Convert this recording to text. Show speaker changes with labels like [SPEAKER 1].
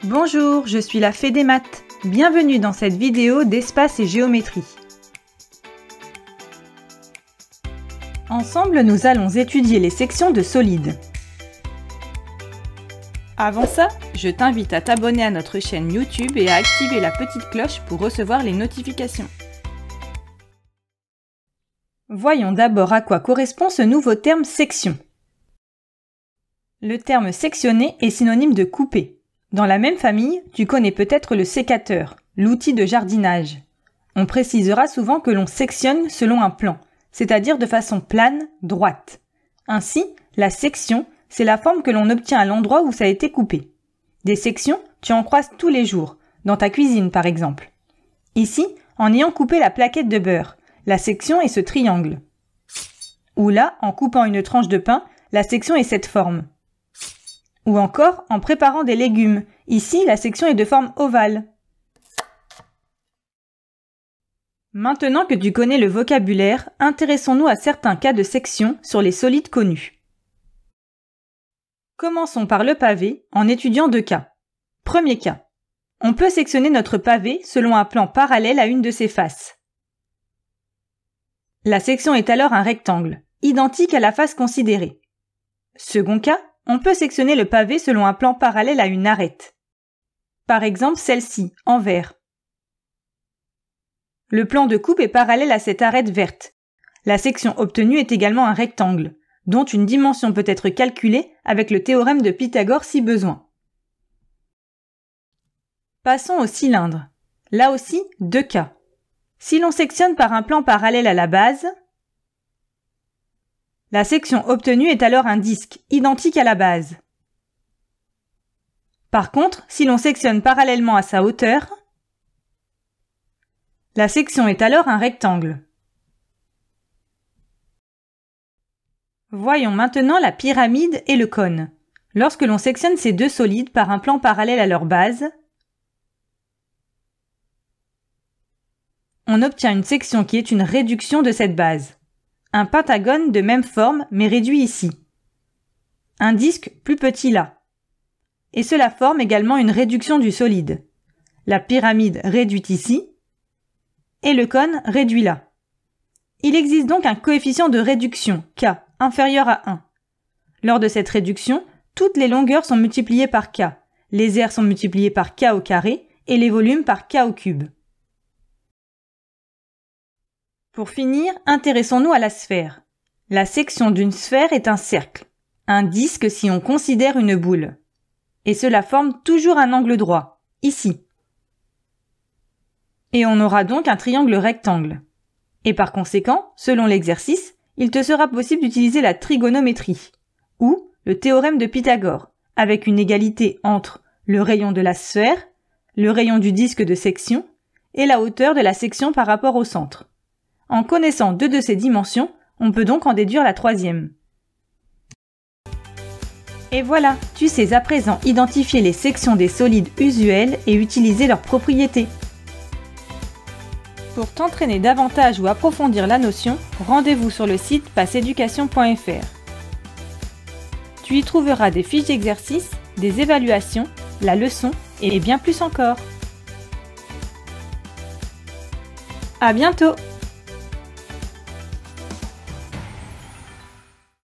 [SPEAKER 1] Bonjour, je suis la Fée des maths. Bienvenue dans cette vidéo d'espace et géométrie. Ensemble, nous allons étudier les sections de solides. Avant ça, je t'invite à t'abonner à notre chaîne YouTube et à activer la petite cloche pour recevoir les notifications. Voyons d'abord à quoi correspond ce nouveau terme section. Le terme sectionner est synonyme de couper. Dans la même famille, tu connais peut-être le sécateur, l'outil de jardinage. On précisera souvent que l'on sectionne selon un plan, c'est-à-dire de façon plane, droite. Ainsi, la section, c'est la forme que l'on obtient à l'endroit où ça a été coupé. Des sections, tu en croises tous les jours, dans ta cuisine par exemple. Ici, en ayant coupé la plaquette de beurre, la section est ce triangle. Ou là, en coupant une tranche de pain, la section est cette forme. Ou encore, en préparant des légumes. Ici, la section est de forme ovale. Maintenant que tu connais le vocabulaire, intéressons-nous à certains cas de section sur les solides connus. Commençons par le pavé en étudiant deux cas. Premier cas. On peut sectionner notre pavé selon un plan parallèle à une de ses faces. La section est alors un rectangle, identique à la face considérée. Second cas. On peut sectionner le pavé selon un plan parallèle à une arête. Par exemple celle-ci, en vert. Le plan de coupe est parallèle à cette arête verte. La section obtenue est également un rectangle, dont une dimension peut être calculée avec le théorème de Pythagore si besoin. Passons au cylindre. Là aussi, deux cas. Si l'on sectionne par un plan parallèle à la base, la section obtenue est alors un disque, identique à la base. Par contre, si l'on sectionne parallèlement à sa hauteur, la section est alors un rectangle. Voyons maintenant la pyramide et le cône. Lorsque l'on sectionne ces deux solides par un plan parallèle à leur base, on obtient une section qui est une réduction de cette base. Un pentagone de même forme mais réduit ici. Un disque plus petit là. Et cela forme également une réduction du solide. La pyramide réduite ici et le cône réduit là. Il existe donc un coefficient de réduction, K, inférieur à 1. Lors de cette réduction, toutes les longueurs sont multipliées par K, les aires sont multipliées par K au carré et les volumes par K au cube. Pour finir, intéressons-nous à la sphère. La section d'une sphère est un cercle, un disque si on considère une boule. Et cela forme toujours un angle droit, ici. Et on aura donc un triangle rectangle. Et par conséquent, selon l'exercice, il te sera possible d'utiliser la trigonométrie, ou le théorème de Pythagore, avec une égalité entre le rayon de la sphère, le rayon du disque de section, et la hauteur de la section par rapport au centre. En connaissant deux de ces dimensions, on peut donc en déduire la troisième. Et voilà, tu sais à présent identifier les sections des solides usuels et utiliser leurs propriétés. Pour t'entraîner davantage ou approfondir la notion, rendez-vous sur le site passeeducation.fr. Tu y trouveras des fiches d'exercices, des évaluations, la leçon et bien plus encore. À bientôt!